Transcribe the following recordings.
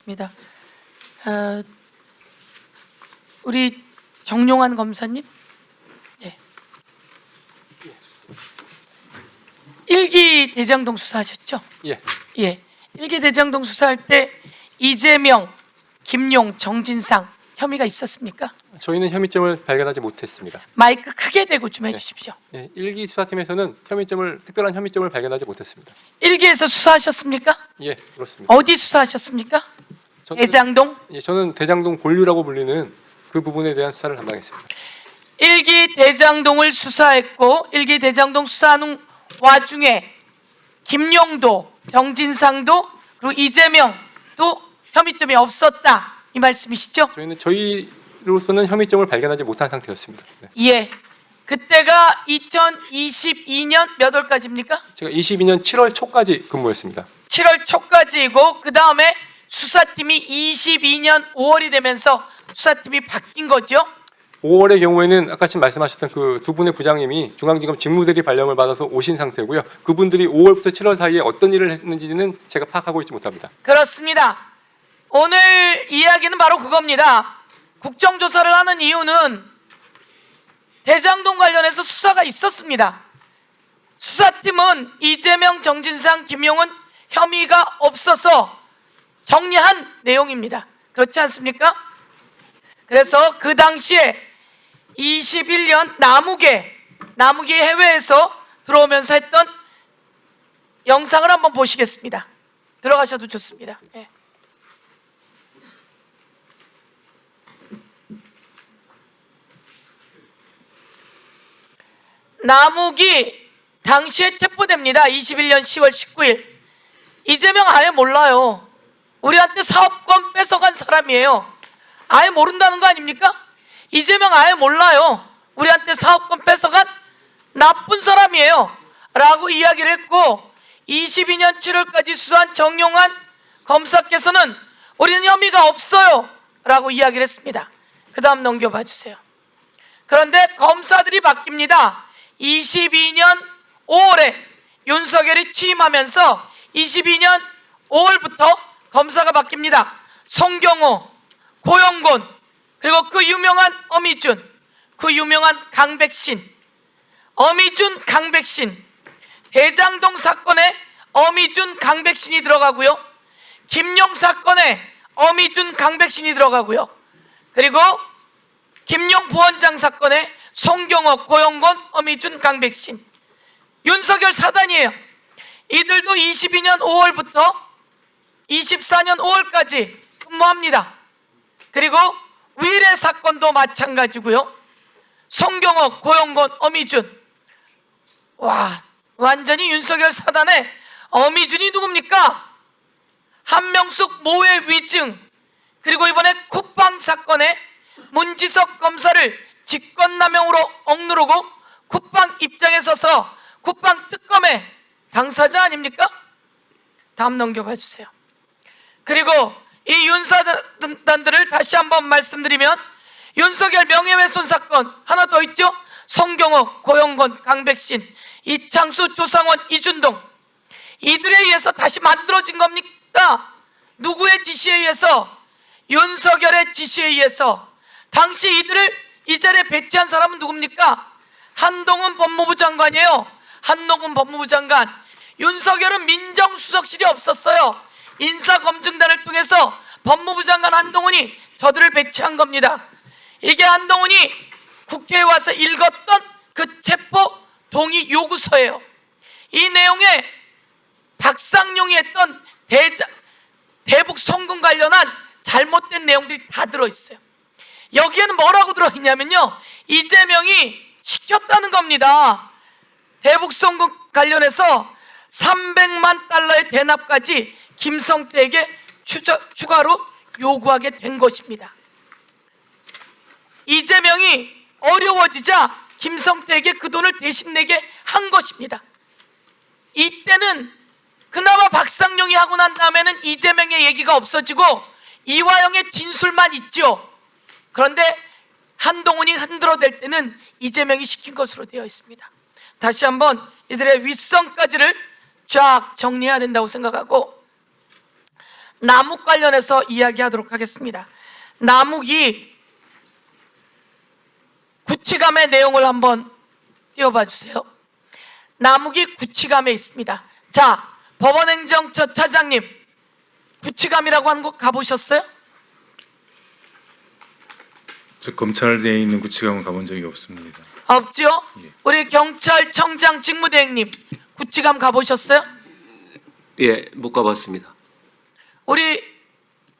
입니다. 우리 정용환 검사님, 네. 1기 대장동 수사하셨죠? 예. 예. 1기 대장동 수사할 때 이재명, 김용, 정진상 혐의가 있었습니까? 저희는 혐의점을 발견하지 못했습니다. 마이크 크게 대고 좀 해주십시오. 예, 1기 수사팀에서는 특별한 혐의점을 발견하지 못했습니다. 1기에서 수사하셨습니까? 예, 그렇습니다. 어디 수사하셨습니까? 대장동? 예, 저는 대장동 본류라고 불리는 그 부분에 대한 수사를 담당했습니다. 1기 대장동을 수사했고 1기 대장동 수사하는 와중에 김용도, 정진상도 그리고 이재명도 혐의점이 없었다 이 말씀이시죠? 저희는 저희로서는 혐의점을 발견하지 못한 상태였습니다. 네. 예. 그때가 2022년 몇 월까지입니까? 제가 22년 7월 초까지 근무했습니다. 7월 초까지이고 그 다음에 수사팀이 22년 5월이 되면서 수사팀이 바뀐 거죠? 5월의 경우에는 아까 지금 말씀하셨던 그 두 분의 부장님이 중앙지검 직무대리 발령을 받아서 오신 상태고요. 그분들이 5월부터 7월 사이에 어떤 일을 했는지는 제가 파악하고 있지 못합니다. 그렇습니다. 오늘 이야기는 바로 그겁니다. 국정조사를 하는 이유는 대장동 관련해서 수사가 있었습니다. 수사팀은 이재명, 정진상, 김용은 혐의가 없어서 정리한 내용입니다. 그렇지 않습니까? 그래서 그 당시에 21년 나무계 해외에서 들어오면서 했던 영상을 한번 보시겠습니다. 들어가셔도 좋습니다. 네. 남욱이 당시에 체포됩니다. 21년 10월 19일. 이재명 아예 몰라요. 우리한테 사업권 뺏어간 사람이에요. 아예 모른다는 거 아닙니까? 이재명 아예 몰라요. 우리한테 사업권 뺏어간 나쁜 사람이에요 라고 이야기를 했고 22년 7월까지 수사한 정용환 검사께서는 우리는 혐의가 없어요 라고 이야기를 했습니다. 그 다음 넘겨봐 주세요. 그런데 검사들이 바뀝니다. 22년 5월에 윤석열이 취임하면서 22년 5월부터 검사가 바뀝니다. 송경호, 고영곤, 그리고 그 유명한 어미준, 그 유명한 강백신, 어미준, 강백신, 대장동 사건에 어미준, 강백신이 들어가고요. 김용 사건에 어미준, 강백신이 들어가고요. 그리고 김용 부원장 사건에 송경호, 고영곤, 어미준, 강백신. 윤석열 사단이에요. 이들도 22년 5월부터 24년 5월까지 근무합니다. 그리고 위례 사건도 마찬가지고요. 송경호, 고영곤, 어미준. 와, 완전히 윤석열 사단의 어미준이 누굽니까? 한명숙 모해 위증, 그리고 이번에 쿠팡 사건에 문지석 검사를 직권남용으로 억누르고 쿠팡 입장에 서서 쿠팡 특검의 당사자 아닙니까? 다음 넘겨봐 주세요. 그리고 이 윤사단들을 다시 한번 말씀드리면 윤석열 명예훼손 사건 하나 더 있죠? 송경호, 고영곤, 강백신, 이창수, 조상원, 이준동. 이들에 의해서 다시 만들어진 겁니까? 누구의 지시에 의해서? 윤석열의 지시에 의해서. 당시 이들을 이 자리에 배치한 사람은 누굽니까? 한동훈 법무부 장관이에요. 한동훈 법무부 장관. 윤석열은 민정수석실이 없었어요. 인사검증단을 통해서 법무부 장관 한동훈이 저들을 배치한 겁니다. 이게 한동훈이 국회에 와서 읽었던 그 체포 동의 요구서예요. 이 내용에 박상용이 했던 대북 송금 관련한 잘못된 내용들이 다 들어있어요. 여기에는 뭐라고 들어있냐면요, 이재명이 시켰다는 겁니다. 대북 송금 관련해서 300만 달러의 대납까지 김성태에게 추가로 요구하게 된 것입니다. 이재명이 어려워지자 김성태에게 그 돈을 대신 내게 한 것입니다. 이때는 그나마 박상용이 하고 난 다음에는 이재명의 얘기가 없어지고 이화영의 진술만 있죠. 그런데 한동훈이 흔들어댈 때는 이재명이 시킨 것으로 되어 있습니다. 다시 한번 이들의 윗선까지를 쫙 정리해야 된다고 생각하고, 남욱 관련해서 이야기하도록 하겠습니다. 남욱이 구치감의 내용을 한번 띄워봐 주세요. 남욱이 구치감에 있습니다. 자, 법원행정처 차장님, 구치감이라고 하는 곳 가보셨어요? 저 검찰대에 있는 구치감은 가본 적이 없습니다. 없죠? 예. 우리 경찰청장 직무대행님, 구치감 가보셨어요? 예, 못 가봤습니다. 우리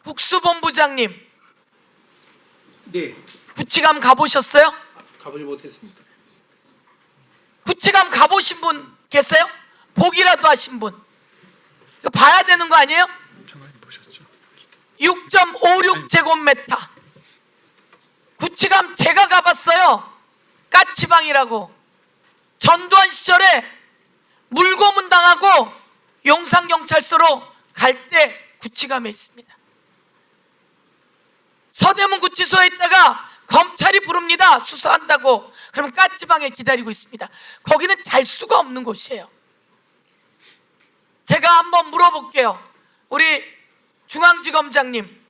국수본부장님, 네, 구치감 가보셨어요? 가보지 못했습니다. 구치감 가보신 분 계세요? 보기라도 하신 분. 이거 봐야 되는 거 아니에요? 6.56제곱미터. 구치감 제가 가봤어요. 까치방이라고. 전두환 시절에 물고문 당하고 용산경찰서로 갈 때 구치감에 있습니다. 서대문 구치소에 있다가 검찰이 부릅니다. 수사한다고. 그러면 까치방에 기다리고 있습니다. 거기는 잘 수가 없는 곳이에요. 제가 한번 물어볼게요. 우리 중앙지검장님,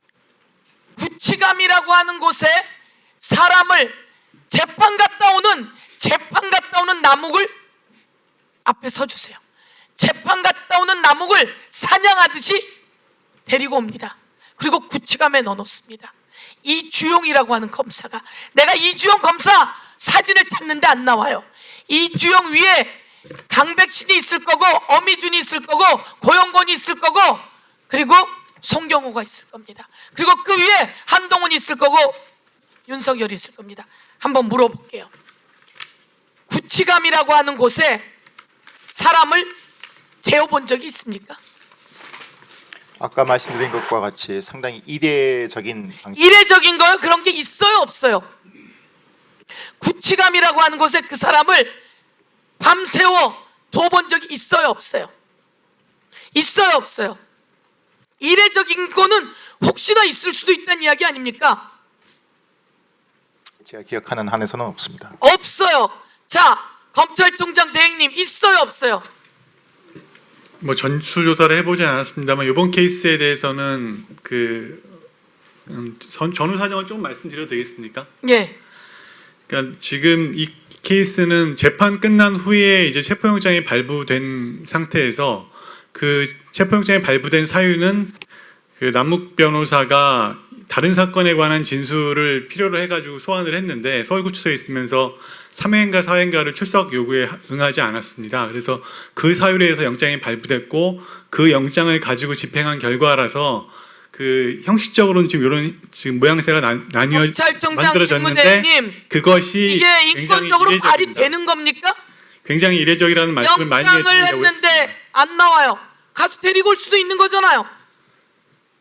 구치감이라고 하는 곳에 사람을 재판 갔다 오는 남욱을 앞에 서주세요. 재판 갔다 오는 남욱을 사냥하듯이 데리고 옵니다. 그리고 구치감에 넣어놓습니다. 이주용이라고 하는 검사가, 내가 이주용 검사 사진을 찾는데 안 나와요. 이주용 위에 강백신이 있을 거고, 어미준이 있을 거고, 고영곤이 있을 거고, 그리고 송경호가 있을 겁니다. 그리고 그 위에 한동훈이 있을 거고, 윤석열이 있을 겁니다. 한번 물어볼게요. 구치감이라고 하는 곳에 사람을 재워본 적이 있습니까? 아까 말씀드린 것과 같이 상당히 이례적인 방식. 이례적인 거요? 그런 게 있어요, 없어요? 구치감이라고 하는 곳에 그 사람을 밤새워 둬본 적이 있어요, 없어요? 있어요, 없어요? 이례적인 거는 혹시나 있을 수도 있다는 이야기 아닙니까? 제가 기억하는 한에서는 없습니다. 없어요. 자, 검찰총장 대행님, 있어요, 없어요? 뭐 전수조사를 해보진 않았습니다만 이번 케이스에 대해서는 전후 사정을 좀 말씀드려도 되겠습니까? 예. 그러니까 지금 이 케이스는 재판 끝난 후에 이제 체포영장이 발부된 상태에서 그 체포영장이 발부된 사유는 그 남욱 변호사가 다른 사건에 관한 진술을 필요로 해가지고 소환을 했는데 서울구치소에 있으면서 3회인가 4회인가를 출석 요구에 응하지 않았습니다. 그래서 그 사유로 해서 영장이 발부됐고 그 영장을 가지고 집행한 결과라서 그 형식적으로는 지금 이런 지금 모양새가 나뉘어 검찰총장 만들어졌는데 직무대행님, 그것이 이게 굉장히 인권적으로 발이 이례적입니다. 되는 겁니까? 굉장히 이례적이라는 말씀을 많이 영장을 해주시려고 했습니다. 했는데 안 나와요. 가서 데리고 올 수도 있는 거잖아요.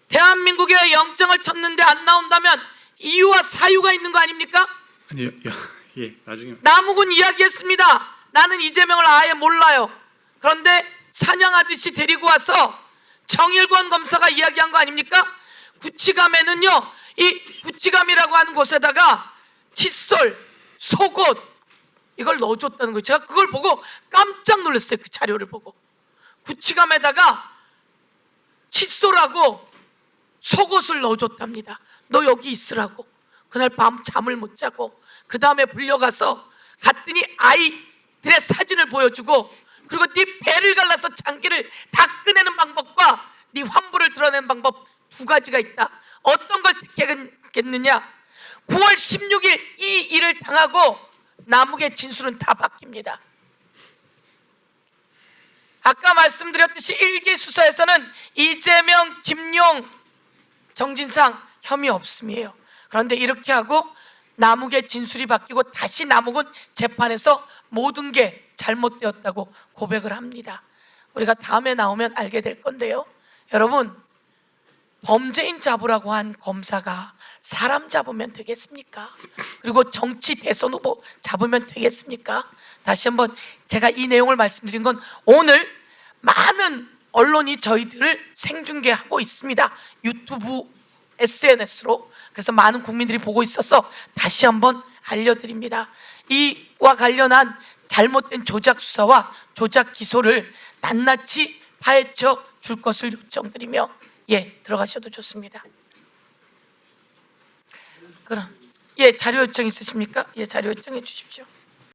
대한민국에 영장을 쳤는데 안 나온다면 이유와 사유가 있는 거 아닙니까? 아니, 예, 나중에 남욱은 이야기했습니다. 나는 이재명을 아예 몰라요. 그런데 사냥하듯이 데리고 와서 정일권 검사가 이야기한 거 아닙니까? 구치감에는요, 이 구치감이라고 하는 곳에다가 칫솔, 속옷 이걸 넣어줬다는 거예요. 제가 그걸 보고 깜짝 놀랐어요. 그 자료를 보고. 구치감에다가 칫솔하고 속옷을 넣어줬답니다. 너 여기 있으라고. 그날 밤 잠을 못 자고 그 다음에 불려가서 갔더니 아이들의 사진을 보여주고, 그리고 네 배를 갈라서 장기를 다 꺼내는 방법과 네 환부를 드러내는 방법 두 가지가 있다. 어떤 걸 택했겠느냐? 9월 16일 이 일을 당하고 남욱의 진술은 다 바뀝니다. 아까 말씀드렸듯이 일기 수사에서는 이재명, 김용, 정진상 혐의 없음이에요. 그런데 이렇게 하고 남욱의 진술이 바뀌고 다시 남욱은 재판에서 모든 게 잘못되었다고 고백을 합니다. 우리가 다음에 나오면 알게 될 건데요. 여러분, 범죄인 잡으라고 한 검사가 사람 잡으면 되겠습니까? 그리고 정치 대선 후보 잡으면 되겠습니까? 다시 한번 제가 이 내용을 말씀드린 건 오늘 많은 언론이 저희들을 생중계하고 있습니다. 유튜브, SNS로. 그래서 많은 국민들이 보고 있어서 다시 한번 알려드립니다. 이와 관련한 잘못된 조작 수사와 조작 기소를 낱낱이 파헤쳐 줄 것을 요청드리며 예, 들어가셔도 좋습니다. 그럼 예, 자료 요청 있으십니까? 예, 자료 요청해 주십시오.